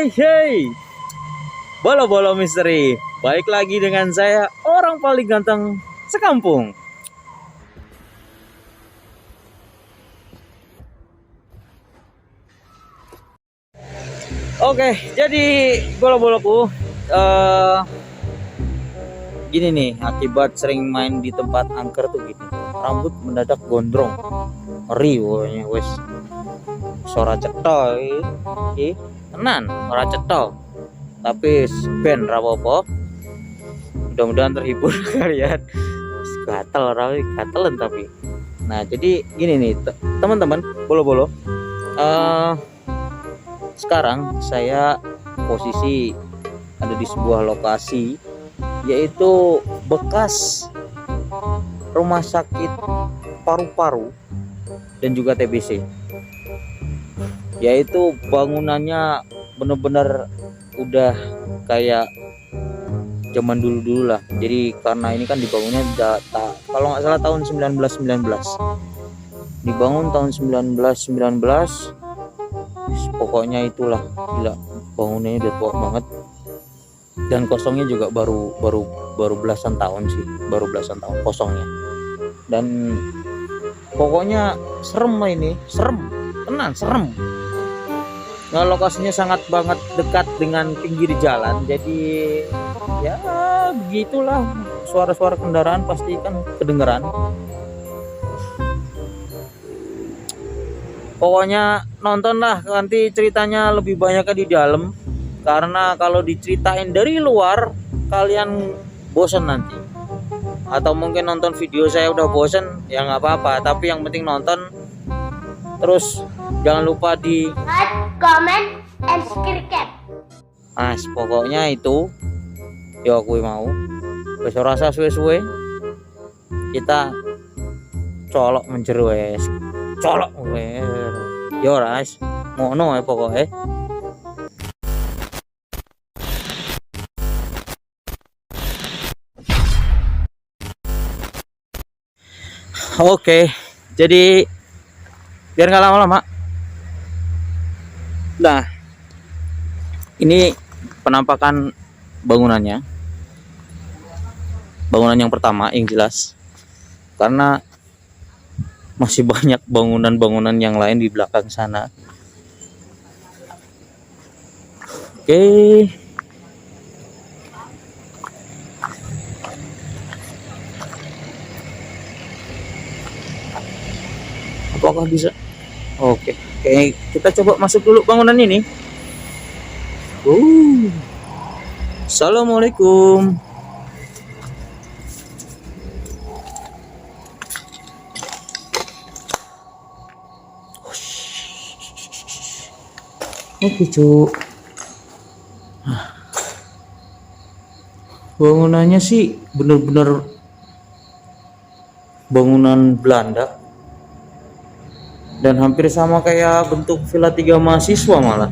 Hey, bolo-bolo misteri. Baik lagi dengan saya, orang paling ganteng sekampung. Oke, jadi bolo-boloku, gini nih, akibat sering main di tempat angker tuh gini, rambut mendadak gondrong, ngeri pokoknya wes. Suara cetha iki tenan, ora cetha. Tapi ben rapopo. Mudah-mudahan terhibur kalian. Gatel gatelan tapi. Nah, jadi gini nih, teman-teman, bolo-bolo. Sekarang saya posisi ada di sebuah lokasi, yaitu bekas rumah sakit paru-paru dan juga TBC. Yaitu bangunannya bener-bener udah kayak zaman dulu lah. Jadi karena ini kan dibangunnya kalau nggak salah tahun 1919, dibangun tahun 1919. Pokoknya itulah, gila, bangunannya udah tua banget dan kosongnya juga baru belasan tahun sih, baru belasan tahun kosongnya. Dan pokoknya serem lah ini, serem tenan, serem. Nah, lokasinya sangat banget dekat dengan pinggir jalan, jadi ya begitulah, suara-suara kendaraan pasti kan kedengeran. Pokoknya nontonlah, nanti ceritanya lebih banyak di dalam, karena kalau diceritain dari luar kalian bosan nanti, atau mungkin nonton video saya udah bosan ya nggak apa-apa, tapi yang penting nonton. Terus jangan lupa di like, comment, and subscribe. Pokoknya itu ya aku mau wis rasa suwe-suwe kita colok menjeru wes, colok wes yo ras ngono ya pokoknya. Oke, jadi biar nggak lama-lama. Nah, ini penampakan bangunannya. Bangunan yang pertama yang jelas, karena masih banyak bangunan-bangunan yang lain di belakang sana. Oke. Apakah bisa? Oke, kita coba masuk dulu bangunan ini. Assalamualaikum. Oke, Cuk. Bangunannya sih bener-bener bangunan Belanda. Dan hampir sama kayak bentuk villa 3 mahasiswa malah.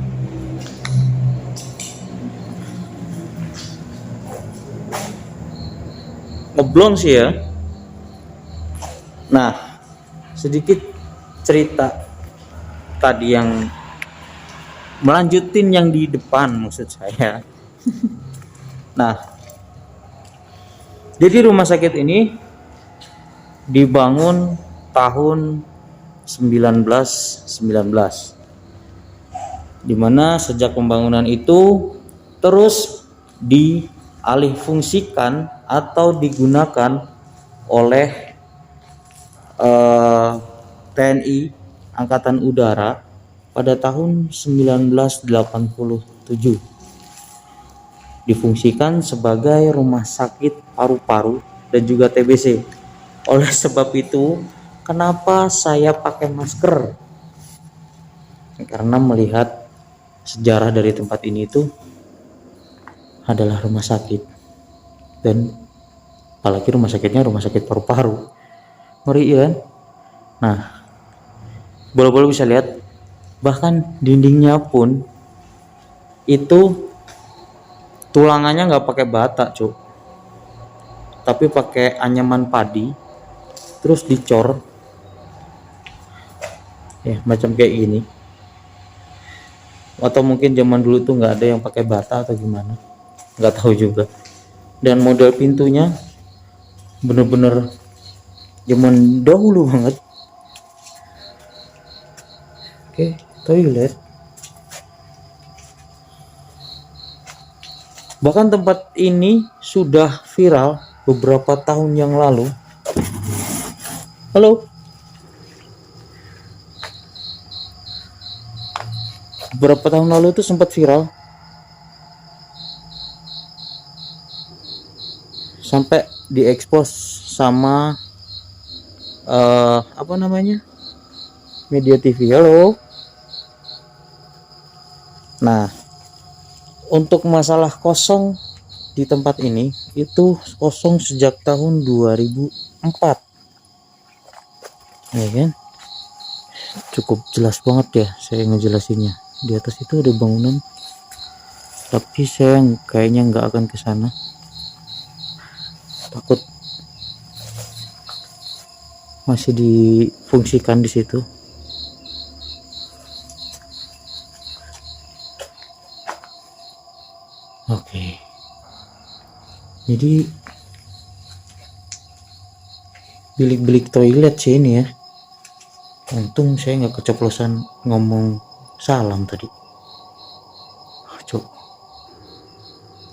Ngeblong sih ya. Nah, sedikit cerita tadi yang melanjutin yang di depan maksud saya. Nah, jadi rumah sakit ini dibangun tahun 1919, dimana sejak pembangunan itu terus dialihfungsikan atau digunakan oleh TNI Angkatan Udara pada tahun 1987, difungsikan sebagai rumah sakit paru-paru dan juga TBC. Oleh sebab itu, kenapa saya pakai masker? Karena melihat sejarah dari tempat ini itu adalah rumah sakit, dan apalagi rumah sakitnya rumah sakit paru-paru, ngeri kan? Nah, bolo-bolo bisa lihat, bahkan dindingnya pun itu tulangannya nggak pakai bata, Cuk, tapi pakai anyaman padi, terus dicor ya macam kayak gini. atau mungkin zaman dulu tuh nggak ada yang pakai bata atau gimana, nggak tahu juga. Dan model pintunya bener-bener zaman dahulu banget. Oke, toilet. Bahkan tempat ini sudah viral beberapa tahun yang lalu. Halo. Beberapa tahun lalu itu sempat viral. Sampai diekspos sama apa namanya? Media TV. Halo. Nah, untuk masalah kosong di tempat ini itu kosong sejak tahun 2004. Ya kan? Cukup jelas banget ya saya ngejelasinnya. Di atas itu ada bangunan, tapi saya kayaknya nggak akan ke sana. Takut masih difungsikan di situ. Oke. Jadi bilik-bilik toilet sih ini ya. Untung saya nggak keceplosan ngomong salam tadi. Cok,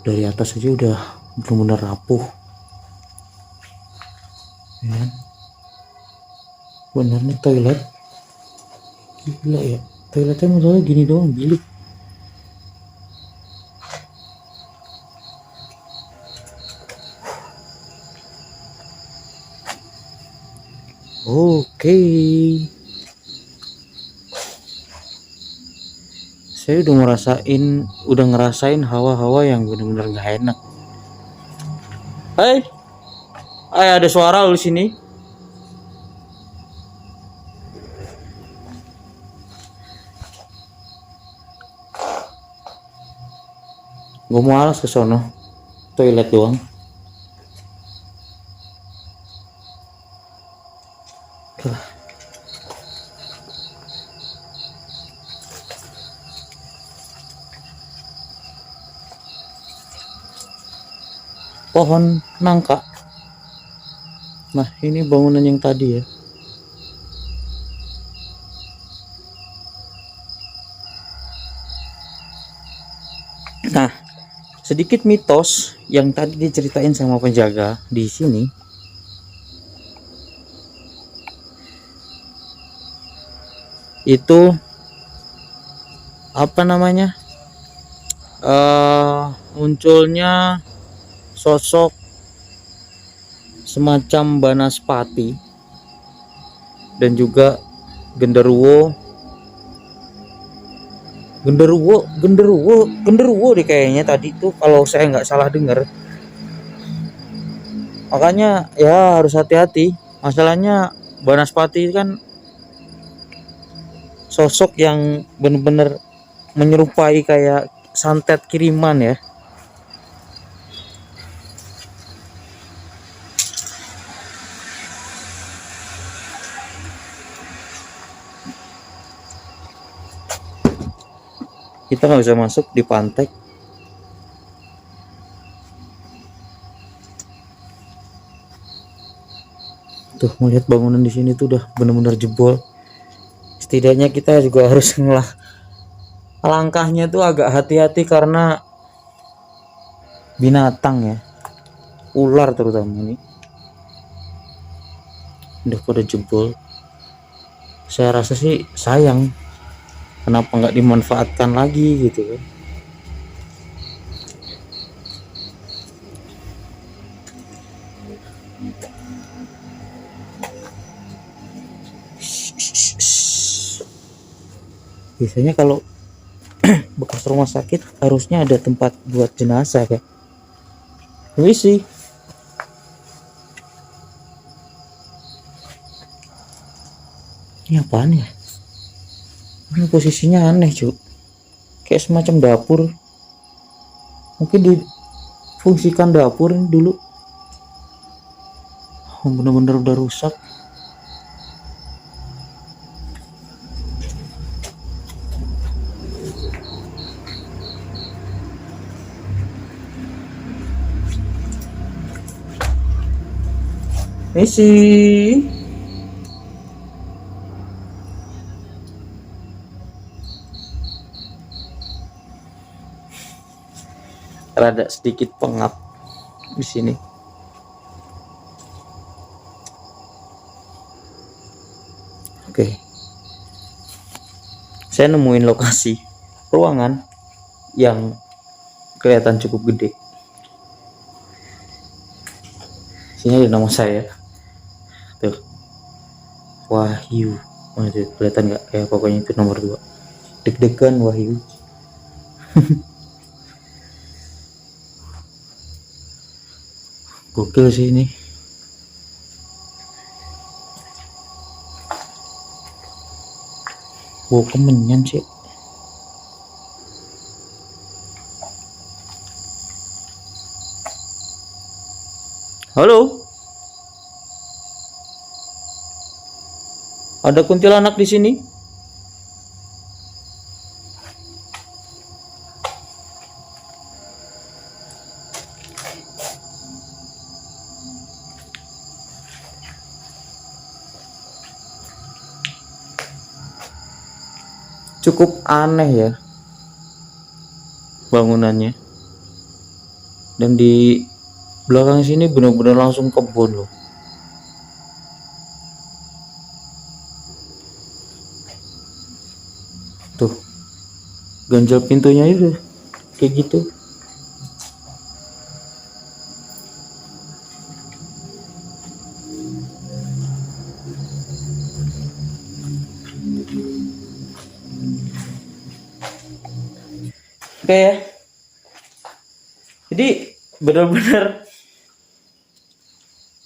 dari atas aja udah benar-benar rapuh. Ya. Bener nih toilet. Gila ya. Toiletnya modelnya gini doang, bilik. Oke. Saya udah ngerasain hawa-hawa yang benar-benar gak enak. Hai, ada suara lu di sini. Gue mau alas ke sono, toilet doang. Pohon nangka. Nah, ini bangunan yang tadi ya. Nah, sedikit mitos yang tadi diceritain sama penjaga di sini. Itu apa namanya? Munculnya sosok semacam Banaspati dan juga genderuwo deh kayaknya tadi tuh, kalau saya nggak salah dengar. Makanya ya harus hati-hati. Masalahnya Banaspati kan sosok yang benar-benar menyerupai kayak santet kiriman ya. Kita nggak bisa masuk di pantai. Tuh, melihat bangunan di sini tuh udah benar-benar jebol. Setidaknya kita juga harus langkahnya tuh agak hati-hati karena binatang ya, ular terutama ini udah pada jebol. Saya rasa sih sayang, kenapa nggak dimanfaatkan lagi gitu kan. Biasanya kalau bekas rumah sakit harusnya ada tempat buat jenazah ya. Ini sih ini apaan ya? Ini posisinya aneh cuy, kayak semacam dapur. Mungkin difungsikan dapur ini dulu. Oh, bener-bener udah rusak. Misi. Rada sedikit pengap di sini. Oke. Saya nemuin lokasi ruangan yang kelihatan cukup gede. Sini ada nama saya. Tuh. Wahyu. Itu kelihatan nggak? Kayak pokoknya itu nomor 2. Deg-degan Wahyu. Gokil sih ini. Wow, kemenyan sih. Halo. Ada kuntilanak di sini? Cukup aneh ya bangunannya, dan di belakang sini benar-benar langsung kebun loh. Tuh, ganjal pintunya itu kayak gitu. Oke ya. Jadi benar-benar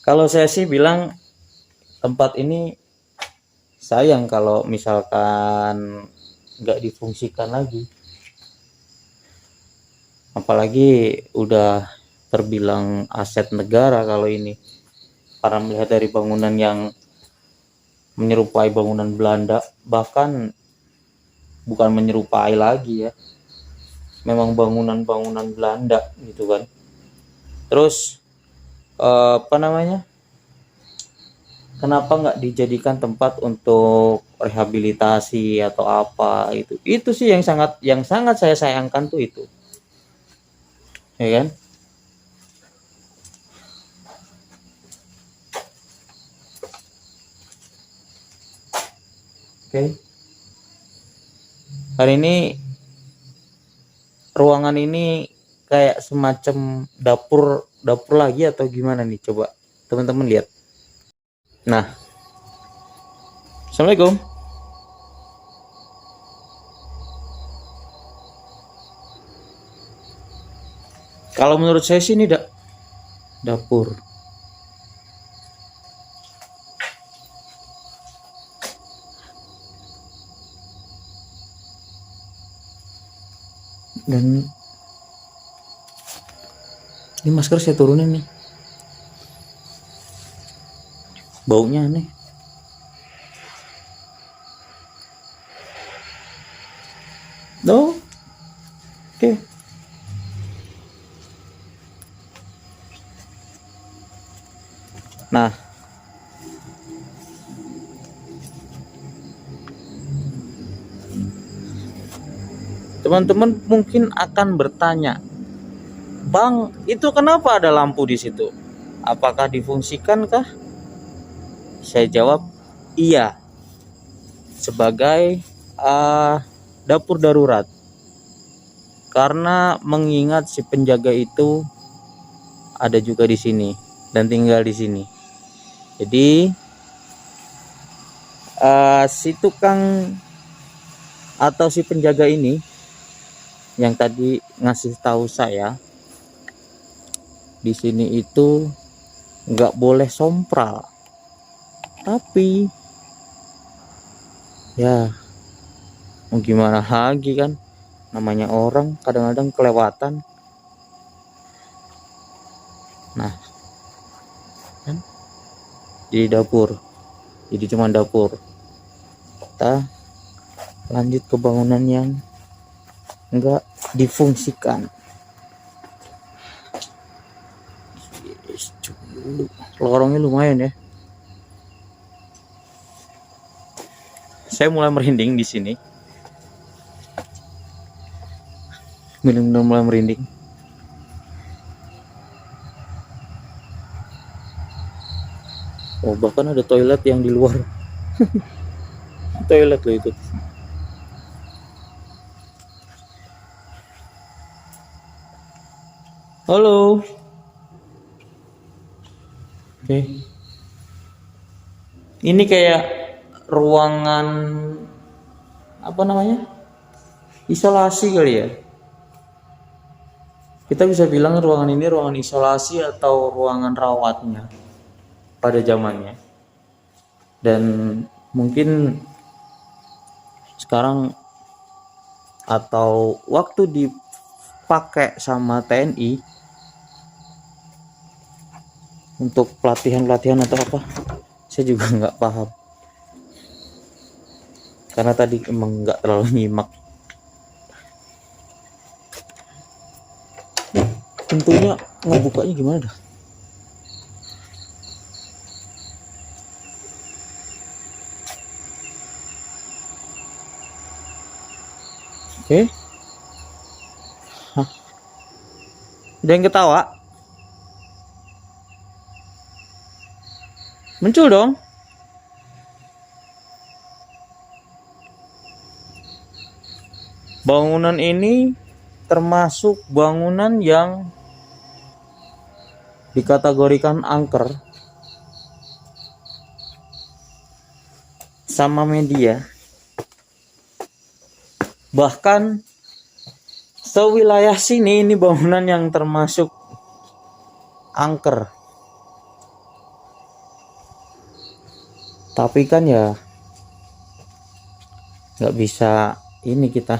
kalau saya sih bilang tempat ini sayang kalau misalkan nggak difungsikan lagi. Apalagi udah terbilang aset negara kalau ini. Karena melihat dari bangunan yang menyerupai bangunan Belanda, bahkan bukan menyerupai lagi ya, memang bangunan-bangunan Belanda gitu kan. Terus apa namanya, kenapa nggak dijadikan tempat untuk rehabilitasi atau apa? Itu sih yang sangat saya sayangkan tuh itu, ya kan. Oke. Hari ini ruangan ini kayak semacam dapur lagi atau gimana nih, coba teman-teman lihat. Nah, Assalamualaikum. Kalau menurut saya sih ini dapur. Dan ini masker saya turunin nih, baunya aneh. No, oke. Nah, teman-teman mungkin akan bertanya, Bang, itu kenapa ada lampu di situ? Apakah difungsikan kah? Saya jawab, iya. Sebagai dapur darurat. Karena mengingat si penjaga itu ada juga di sini dan tinggal di sini. Jadi si tukang atau si penjaga ini yang tadi ngasih tahu saya, di sini itu nggak boleh sompral, tapi ya mau gimana lagi kan, namanya orang kadang-kadang kelewatan. Nah kan, jadi dapur, jadi cuma dapur. Kita lanjut ke bangunan yang enggak difungsikan. Lorongnya lumayan ya. Saya mulai merinding di sini. Benar-benar mulai merinding. Oh, bahkan ada toilet yang di luar. Toilet loh itu. Halo. Oke. Ini kayak ruangan apa namanya? Isolasi kali ya. Kita bisa bilang ruangan ini ruangan isolasi atau ruangan rawatnya pada zamannya. Dan mungkin sekarang atau waktu dipakai sama TNI untuk pelatihan atau apa, saya juga nggak paham karena tadi emang nggak terlalu nyimak. Tentunya ngebukanya gimana dah? Oke. Hah. Ada yang ketawa? Muncul dong. Bangunan ini termasuk bangunan yang dikategorikan angker sama media. Bahkan sewilayah sini ini bangunan yang termasuk angker. Tapi kan ya nggak bisa ini, kita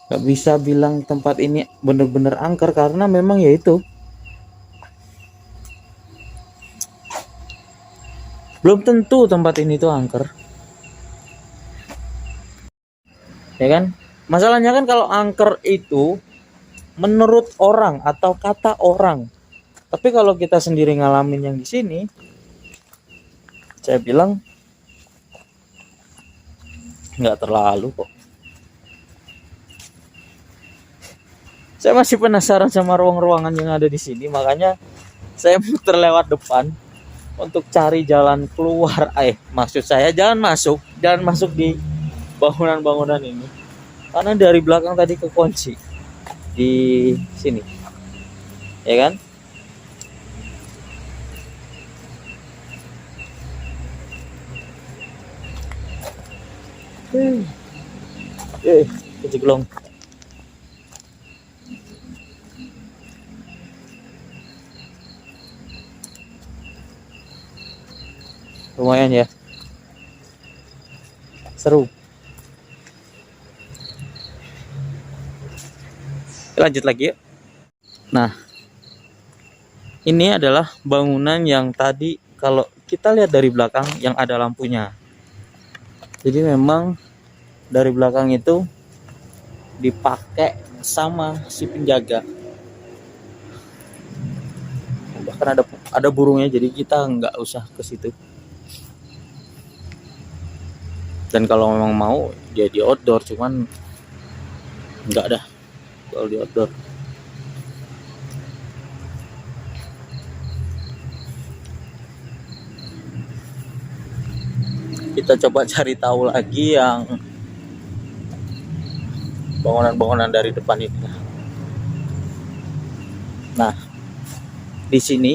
nggak bisa bilang tempat ini bener-bener angker karena memang ya itu belum tentu tempat ini tuh angker, ya kan? Masalahnya kan kalau angker itu menurut orang atau kata orang, tapi kalau kita sendiri ngalamin yang di sini, saya bilang nggak terlalu kok. Saya masih penasaran sama ruang-ruangan yang ada di sini, makanya saya muter lewat depan untuk cari jalan keluar. Maksud saya jangan masuk di bangunan-bangunan ini, karena dari belakang tadi kekunci di sini, ya kan? Kejeglong. Lumayan ya, seru. Lanjut lagi yuk. Nah, ini adalah bangunan yang tadi kalau kita lihat dari belakang yang ada lampunya. Jadi memang dari belakang itu dipakai sama si penjaga. Bahkan ada burungnya, jadi kita nggak usah ke situ. Dan kalau memang mau dia di outdoor, cuman nggak dah kalau di outdoor. Kita coba cari tahu lagi yang bangunan-bangunan dari depan ini. Nah, di sini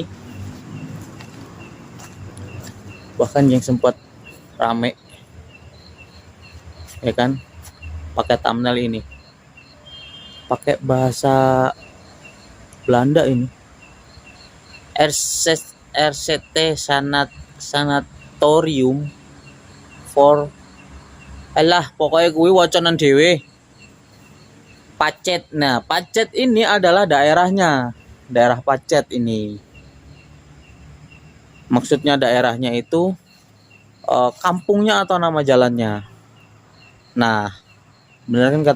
bahkan yang sempat rame, ya kan, pakai thumbnail ini, pakai bahasa Belanda ini, RCT Sanatorium for pokoknya gue wacanan dewe Pacet. Nah, Pacet ini adalah daerahnya, daerah Pacet ini. Maksudnya daerahnya itu kampungnya atau nama jalannya. Nah, benar kan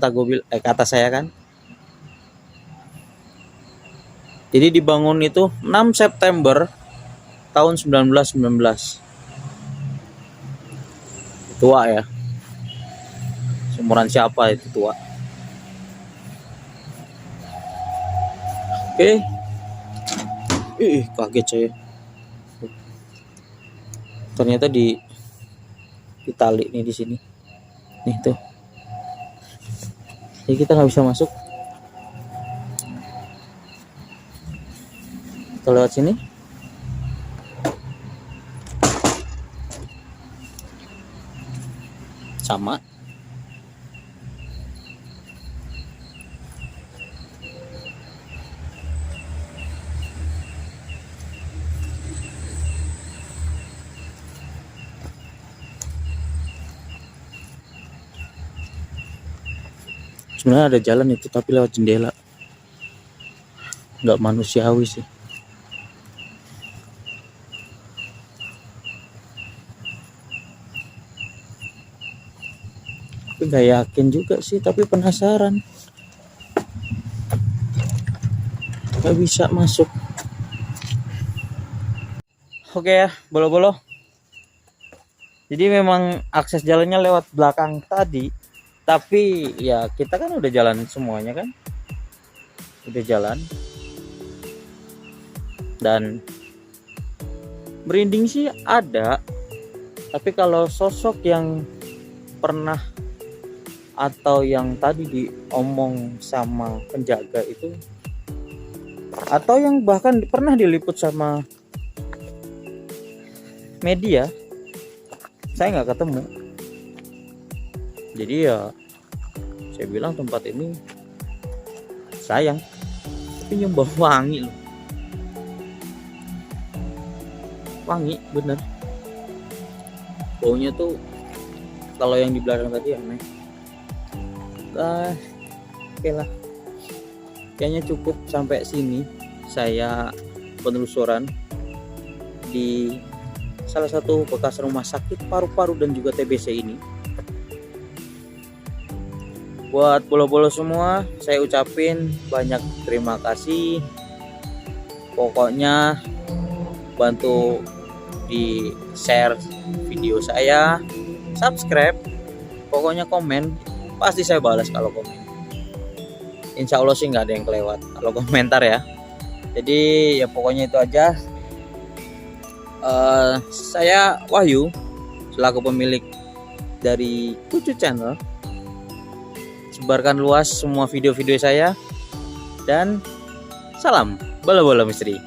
kata saya kan? Jadi dibangun itu 6 September tahun 1919. tua ya, seumuran siapa itu tua. Oke. Kaget saya, ternyata di tali nih di sini nih tuh, jadi kita nggak bisa masuk. Kita lewat sini. Sama. Sebenarnya ada jalan itu tapi lewat jendela, nggak manusiawi sih. Tapi nggak yakin juga sih, tapi penasaran. Nggak bisa masuk. Oke ya, bolo-bolo. Jadi memang akses jalannya lewat belakang tadi. Tapi ya kita kan udah jalan semuanya kan. Udah jalan. Dan merinding sih ada. Tapi kalau sosok yang pernah atau yang tadi diomong sama penjaga itu, atau yang bahkan pernah diliput sama media, saya nggak ketemu. Jadi ya saya bilang tempat ini sayang, tapi nyoba wangi loh, wangi bener. Baunya tuh kalau yang di belakang tadi aneh. Oke lah, kayaknya cukup sampai sini saya penelusuran di salah satu bekas rumah sakit paru-paru dan juga TBC ini. Buat bolo-bolo semua, saya ucapin banyak terima kasih. Pokoknya bantu di share video saya, subscribe, pokoknya komen, pasti saya balas kalau komen. Insya Allah sih nggak ada yang kelewat kalau komentar ya. Jadi ya pokoknya itu aja. Saya Wahyu selaku pemilik dari Kucu Channel. Sebarkan luas semua video-video saya dan salam bola-bola misteri.